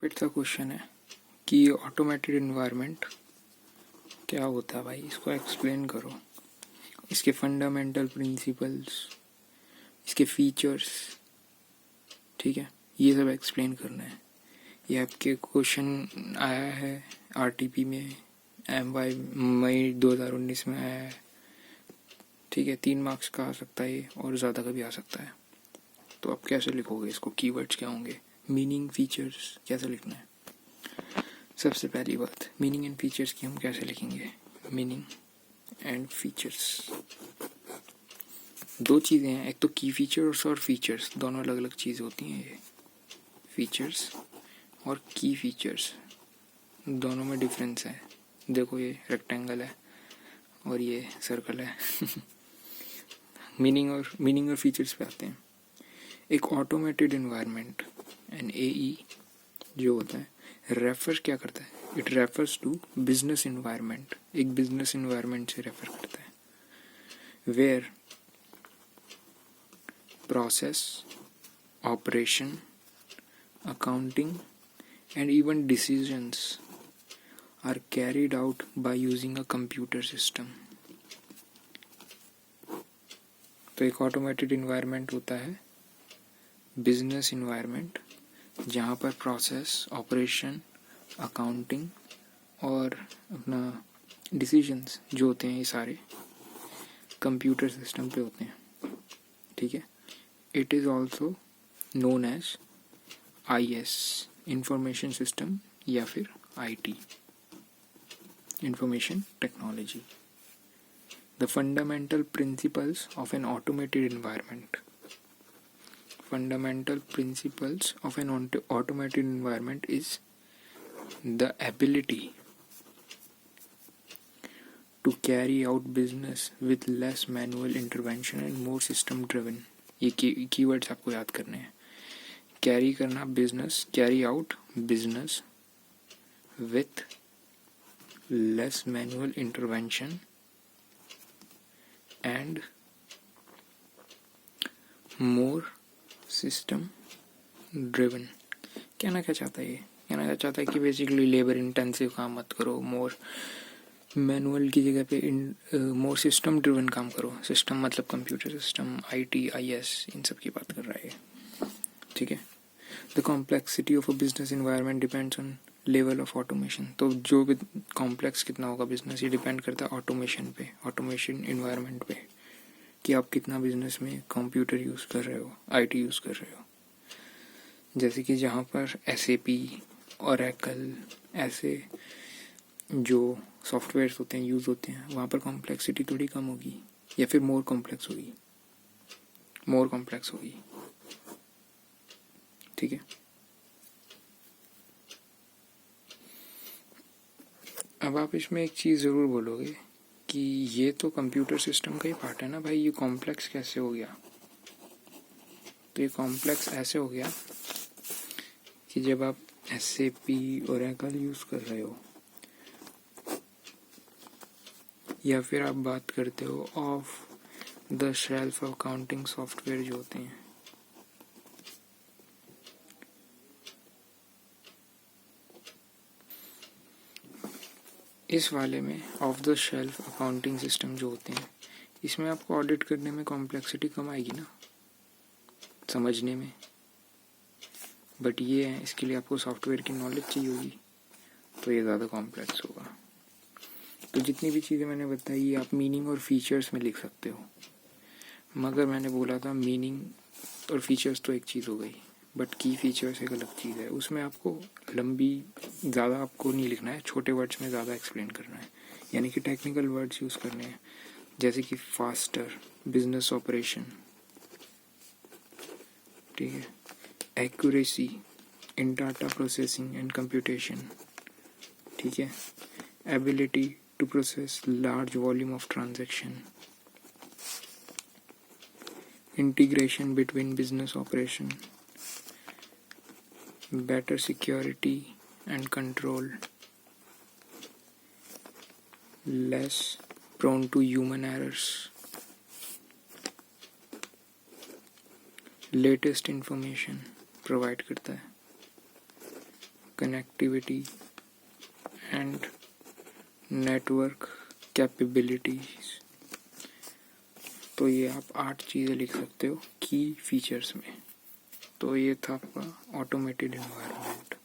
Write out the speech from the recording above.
फिर का क्वेश्चन है कि ऑटोमेटेड इन्वायरमेंट क्या होता है भाई, इसको एक्सप्लेन करो। इसके फंडामेंटल प्रिंसिपल्स, इसके फीचर्स, ठीक है, ये सब एक्सप्लेन करना है। ये आपके क्वेश्चन आया है आरटीपी में, MY मई 2019 में आया है, ठीक है। 3 मार्क्स का आ सकता है ये, और ज़्यादा का भी आ सकता है। तो आप कैसे लिखोगे इसको, कीवर्ड्स क्या होंगे, मीनिंग, फीचर्स, कैसे लिखना है। सबसे पहली बात, मीनिंग एंड फीचर्स की हम कैसे लिखेंगे। मीनिंग एंड फीचर्स दो चीज़ें हैं, एक तो की फीचर्स और फीचर्स, दोनों अलग अलग चीज़ होती हैं। ये फीचर्स और की फीचर्स दोनों में डिफरेंस है। देखो ये रेक्टेंगल है और ये सर्कल है। मीनिंग और फीचर्स पे आते हैं। एक ऑटोमेटेड इन्वायरमेंट NAE जो होता है, रेफर क्या करता है, it refers to business environment, एक बिजनेस इन्वायरमेंट से रेफर करता है, where process, operation, accounting and even decisions are carried out by using a computer system। तो एक ऑटोमेटेड इन्वायरमेंट होता है बिजनेस इन्वायरमेंट, जहाँ पर प्रोसेस, ऑपरेशन, अकाउंटिंग और अपना डिसीजंस जो होते हैं ये सारे कंप्यूटर सिस्टम पे होते हैं, ठीक है। It is also known as IS, information system, या फिर IT, information technology. The fundamental principles of an automated environment, fundamental principles of an automated environment is the ability to carry out business with less manual intervention and more system driven। ये keywords आपको याद करने हैं। Carry करना business, carry out business with less manual intervention and more system driven. कहना क्या चाहता है ये, कहना क्या चाहता है कि बेसिकली लेबर इंटेंसिव काम मत करो, मोर मैनुअल की जगह पे मोर सिस्टम ड्रिवन काम करो। सिस्टम मतलब कंप्यूटर सिस्टम, IT, IS, इन सब की बात कर रहा है, ठीक है। The complexity of a business environment depends on level of automation. तो जो भी कॉम्प्लेक्स कितना होगा बिजनेस, ये डिपेंड करता है ऑटोमेशन पे, ऑटोमेशन इन्वायरमेंट पे, कि आप कितना बिजनेस में कंप्यूटर यूज़ कर रहे हो, IT यूज़ कर रहे हो। जैसे कि जहाँ पर SAP, Oracle, ऐसे जो सॉफ्टवेयर्स होते हैं यूज़ होते हैं, वहाँ पर कॉम्प्लेक्सिटी थोड़ी कम होगी, या फिर मोर कॉम्प्लेक्स होगी, ठीक है। अब आप इसमें एक चीज़ ज़रूर बोलोगे कि ये तो कंप्यूटर सिस्टम का ही पार्ट है ना भाई, ये कॉम्प्लेक्स कैसे हो गया। तो ये कॉम्प्लेक्स ऐसे हो गया कि जब आप SAP, Oracle यूज़ कर रहे हो, या फिर आप बात करते हो of the shelf accounting software जो होते हैं, इस वाले में of the shelf accounting system जो होते हैं, इसमें आपको ऑडिट करने में कॉम्प्लेक्सिटी कम आएगी ना, समझने में। बट ये है, इसके लिए आपको सॉफ्टवेयर की नॉलेज चाहिए होगी, तो ये ज़्यादा कॉम्प्लेक्स होगा। तो जितनी भी चीज़ें मैंने बताई ये आप मीनिंग और फीचर्स में लिख सकते हो। मगर मैंने बोला था मीनिंग और फीचर्स तो एक चीज़ हो गई, बट की फीचर्स एक अलग चीज़ है। उसमें आपको लंबी ज़्यादा आपको नहीं लिखना है, छोटे वर्ड्स में ज़्यादा एक्सप्लेन करना है, यानी कि टेक्निकल वर्ड्स यूज़ करने हैं, जैसे कि फास्टर, बिजनेस ऑपरेशन, ठीक है, accuracy in data processing and computation, ठीक है, ability to process large volume of transaction, integration between business operation, better security and control, less prone to human errors, latest information provide करता है, connectivity and network capabilities. तो ये आप 8 चीज़ें लिख सकते हो की फीचर्स में। तो ये था आपका ऑटोमेटेड एनवायरनमेंट।